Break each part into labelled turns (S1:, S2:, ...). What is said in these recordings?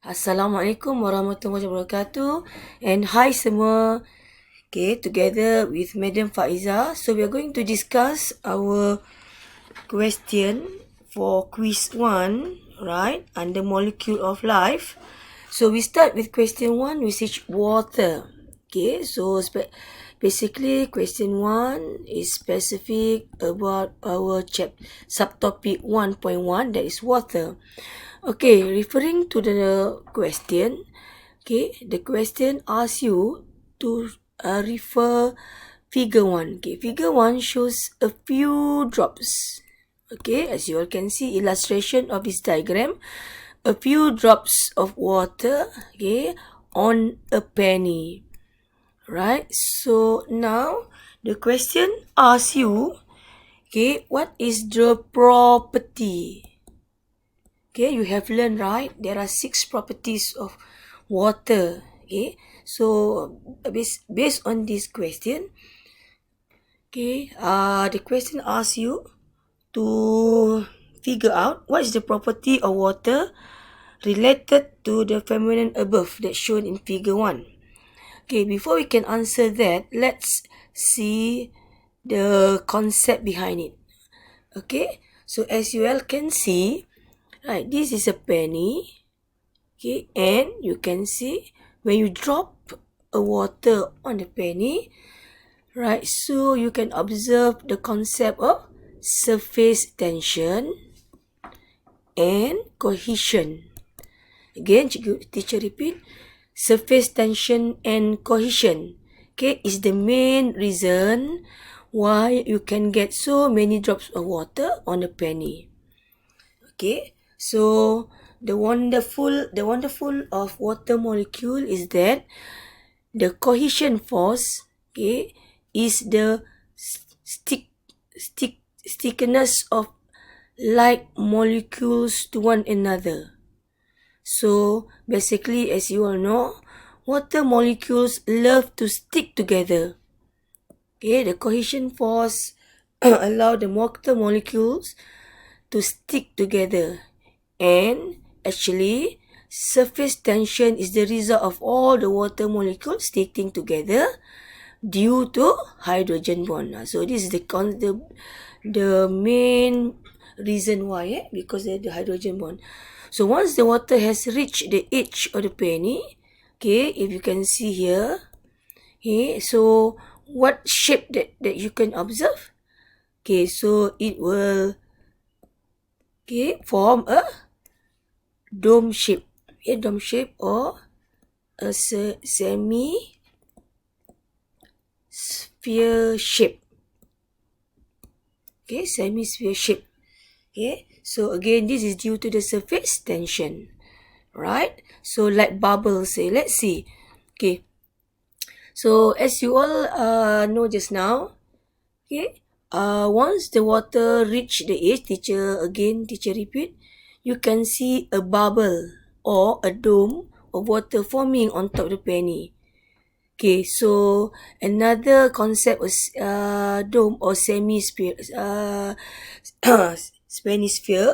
S1: Assalamualaikum warahmatullahi wabarakatuh. And hi semua. Okay, together with Madam Faiza. So we are going to discuss our question for quiz 1, right? Under molecule of life. So we start with question 1, which is water. Okay, so basically question 1 is specific about our subtopic 1.1, that is water. Okay, referring to the question, okay, the question asks you to refer figure 1. Okay, figure 1 shows a few drops. Okay, as you all can see, illustration of this diagram, a few drops of water, okay, on a penny. Right, so now the question asks you, okay, what is the property? Okay, you have learned, right? There are 6 properties of water. Okay, so based on this question, okay, the question asks you to figure out what is the property of water related to the phenomenon above that's shown in figure 1. Okay, before we can answer that, let's see the concept behind it. Okay, so as you all can see, right, this is a penny. Okay, and you can see when you drop a water on the penny, right, so you can observe the concept of surface tension and cohesion. Again, teacher repeat, surface tension and cohesion, okay, is the main reason why you can get so many drops of water on a penny. Okay, so the wonderful of water molecule is that the cohesion force, okay, is the stickiness of like molecules to one another. So basically, as you all know, water molecules love to stick together. Okay, the cohesion force allow the water molecules to stick together, and actually surface tension is the result of all the water molecules sticking together due to hydrogen bond. So this is the main reason why, because of the hydrogen bond. So once the water has reached the edge of the penny, okay, if you can see here, okay, so what shape that you can observe? Okay, so it will, okay, form a dome shape. Okay, dome shape or a semi-sphere shape. Okay, semi-sphere shape. Okay, so again, this is due to the surface tension, right? So like bubbles, say, let's see. Okay, so as you all know just now, okay, once the water reach the edge, teacher repeat, you can see a bubble or a dome of water forming on top of the penny. Okay, so another concept was dome or semi-sphere.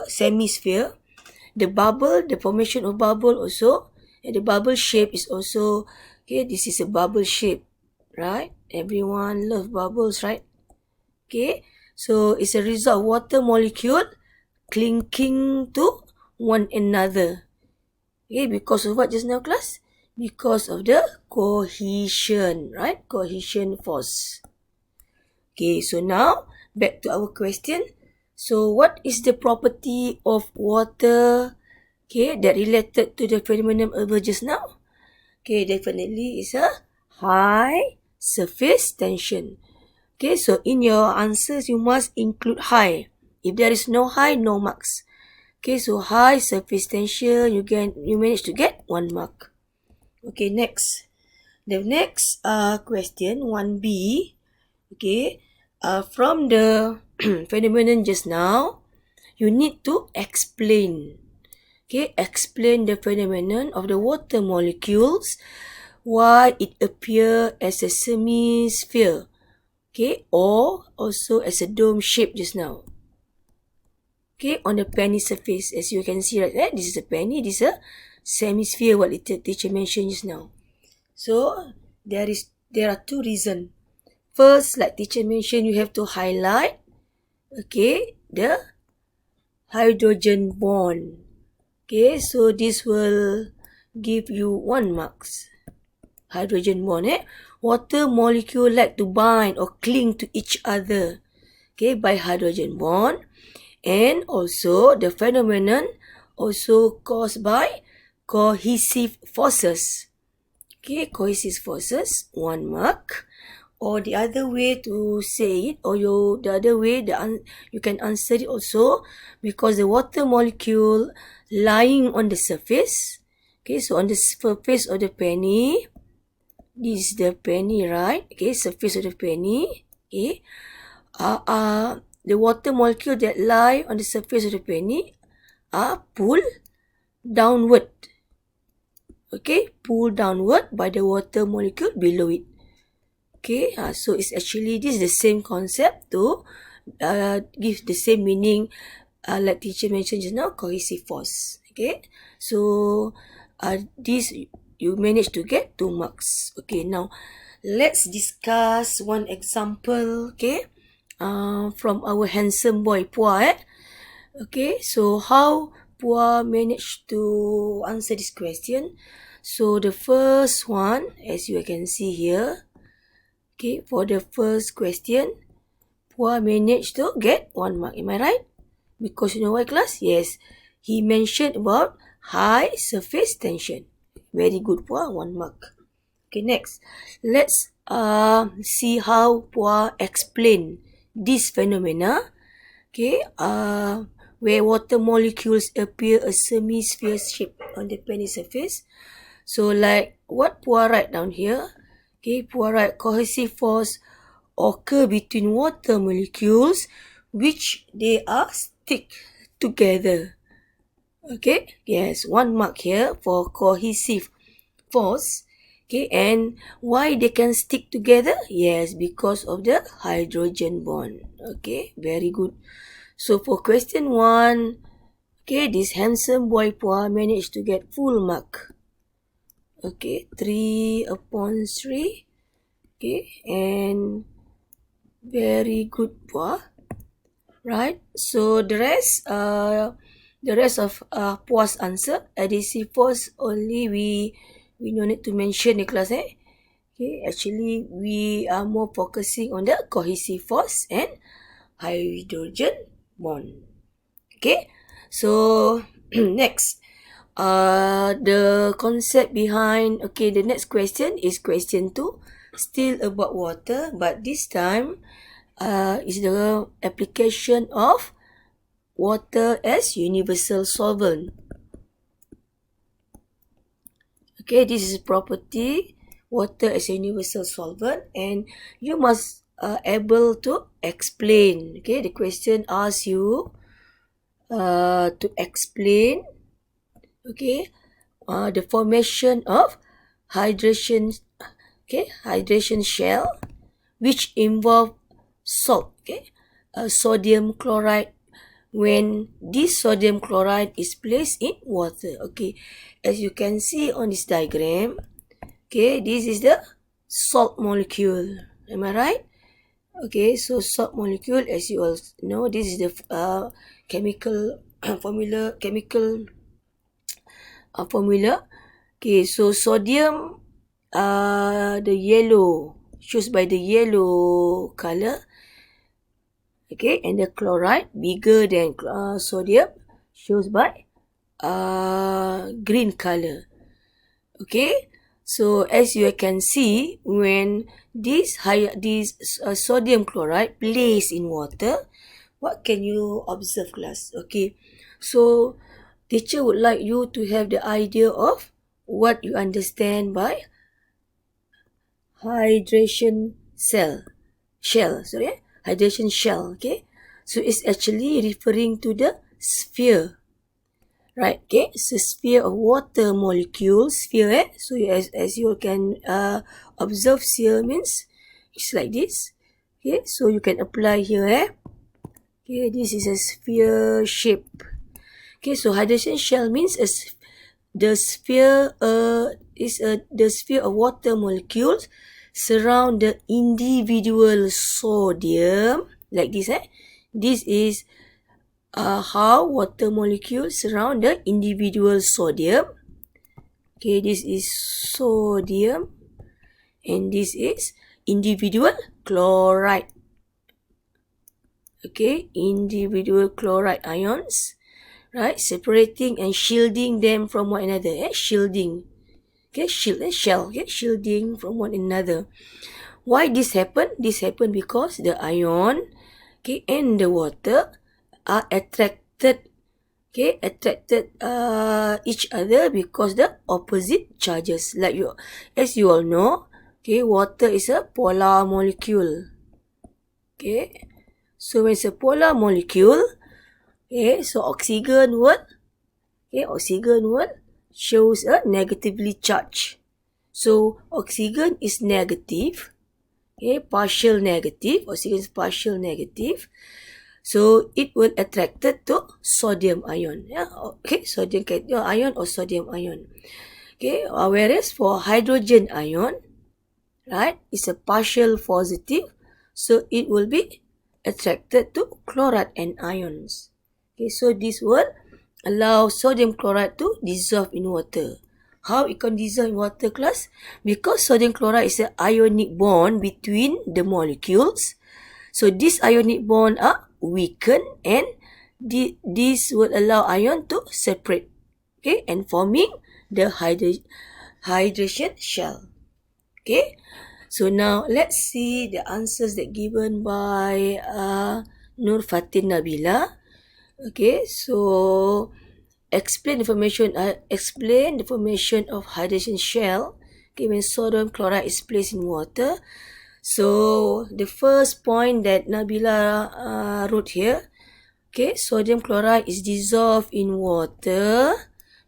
S1: Semi-sphere. The bubble, the formation of bubble also, and the bubble shape is also, okay, this is a bubble shape, right? Everyone love bubbles, right? Okay, so it's a result of water molecule clinging to one another. Okay, because of what just now, class? Because of the cohesion, right? Cohesion force. Okay, so now back to our question. So what is the property of water, okay, that related to the phenomenon over just now? Okay, definitely is a high surface tension. Okay, so in your answers, you must include high. If there is no high, no marks. Okay, so high surface tension, you manage to get 1 mark. Okay, next. The next question, 1B. Okay, from the phenomenon just now, you need to explain. Okay, explain the phenomenon of the water molecules, why it appear as a semi-sphere. Okay, or also as a dome shape just now. okay, on the penny surface. As you can see right there, this is a penny, this is a semi-sphere, what the teacher mentioned just now. So there are two reasons. First, like teacher mentioned, you have to highlight, okay, the hydrogen bond. Okay, so this will give you 1 marks. Hydrogen bond, water molecule like to bind or cling to each other, okay, by hydrogen bond. And also the phenomenon also caused by cohesive forces. Okay, cohesive forces, 1 mark. Or the other way to say it, or the other way you can answer it also, because the water molecule lying on the surface. Okay, so on the surface of the penny, this is the penny, right? Okay, surface of the penny. Okay, the water molecule that lie on the surface of the penny are pulled downward. Okay, pulled downward by the water molecule below it. Okay, so it's actually, this is the same concept to give the same meaning like teacher mentioned just now, cohesive force. Okay, so this you managed to get 2 marks. Okay, now let's discuss one example, okay, from our handsome boy Pua. Okay, so how Pua managed to answer this question? So the first one, as you can see here, okay, for the first question, Pua managed to get 1 mark. Am I right? Because you know why, class? Yes, he mentioned about high surface tension. Very good, Pua, 1 mark. Okay, next, let's see how Pua explain this phenomena. Okay, where water molecules appear a semi-sphere shape on the penny surface. So like what Pua write down here, okay, Pua write cohesive force occur between water molecules which they are stick together. Okay, yes, 1 mark here for cohesive force. Okay, and why they can stick together? Yes, because of the hydrogen bond. Okay, very good. So for question 1, okay, this handsome boy Pua managed to get full mark. Okay, 3 upon 3. Okay, and very good, Pua. Right, so the rest of Pua's answer, adhesive force only we no need to mention the class. Okay, actually we are more focusing on the cohesive force and hydrogen bond. Okay, so next, the concept behind, okay, the next question is question 2, still about water, but this time is the application of water as universal solvent. Okay, this is property, water as a universal solvent, and you must able to explain. Okay, the question asks you to explain, okay, the formation of hydration shell which involve salt, okay, sodium chloride, when this sodium chloride is placed in water. Okay, as you can see on this diagram, okay, this is the salt molecule. Am I right? Okay, so salt molecule, as you all know, this is the chemical formula. Okay, so sodium, the yellow, shows by the yellow color. Okay, and the chloride, bigger than sodium, shows by green color. Okay, so as you can see, when this sodium chloride placed in water, what can you observe, class? Okay, so teacher would like you to have the idea of what you understand by hydration hydration shell. Okay, so it's actually referring to the sphere, right? Okay, it's a sphere of water molecules, sphere. So as you can observe, sphere means it's like this. Okay, so you can apply here. Okay, this is a sphere shape. Okay, so hydration shell means the sphere the sphere of water molecules surround the individual sodium like this. This is how water molecules surround the individual sodium. Okay, this is sodium and this is individual chloride. Okay, individual chloride ions, right? Separating and shielding them from one another. Shielding. Okay, shell. Okay, shielding from one another. Why this happen? This happen because the ion, okay, and the water are attracted each other because the opposite charges. Like as you all know, okay, water is a polar molecule. Okay, so when it's a polar molecule, okay, so oxygen would shows a negatively charged. So oxygen is negative. Okay, partial negative. Oxygen is partial negative. So it will attracted to sodium ion. Okay, sodium ion or sodium ion. Okay, whereas for hydrogen ion, right, it's a partial positive. So it will be attracted to chloride and ions. Okay, so this will allow sodium chloride to dissolve in water. How it can dissolve in water, class? Because sodium chloride is an ionic bond between the molecules. So this ionic bond are weakened and this will allow ion to separate, okay, and forming the hydration shell. Okay, so now let's see the answers that given by Nur Fatin Nabila. Okay, so explain the formation of hydration shell. Okay, when sodium chloride is placed in water. So the first point that Nabila wrote here, okay, sodium chloride is dissolved in water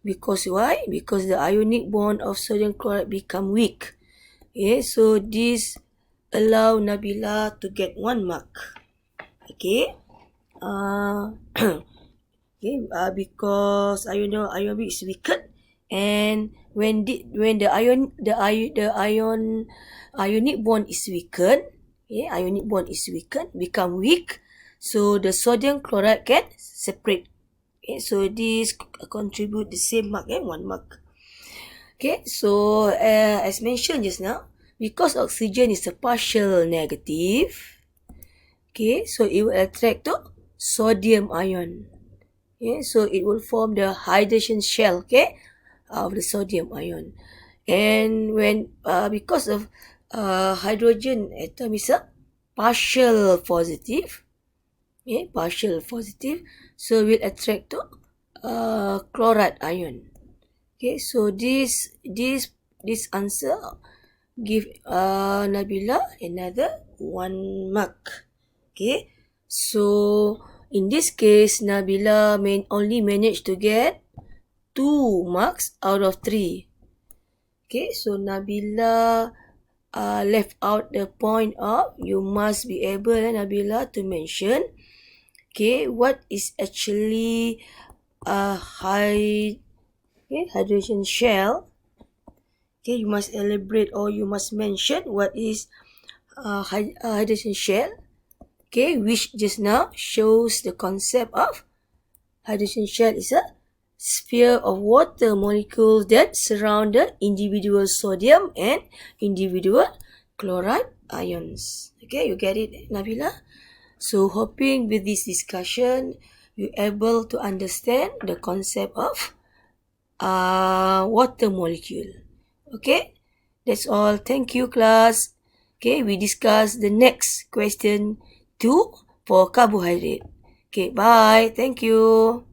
S1: because why? Because the ionic bond of sodium chloride become weak. Okay, so this allow Nabila to get 1 mark. Okay, because ion is weakened, and when the ionic bond is weakened, become weak, so the sodium chloride can separate. Okay, so this contribute the same mark, 1 mark. Okay, so as mentioned just now, because oxygen is a partial negative, okay, so it will attract to sodium ion. Okay, so it will form the hydration shell, okay, of the sodium ion. And when because of hydrogen atom is a partial positive, okay, so will attract to chloride ion. Okay, so this answer give Nabila another 1 mark. Okay, so in this case, Nabila only managed to get 2 marks out of 3. Okay, so Nabila left out the point of you must be able, Nabila, to mention, okay, what is actually a hydration shell. Okay, you must elaborate or you must mention what is hydration shell. Okay, which just now shows the concept of hydration shell is a sphere of water molecules that surround the individual sodium and individual chloride ions. Okay, you get it, Nabila? So hoping with this discussion, you're able to understand the concept of water molecule. Okay, that's all. Thank you, class. Okay, we discuss the next question 2 for carbohydrate. Okay, bye. Thank you.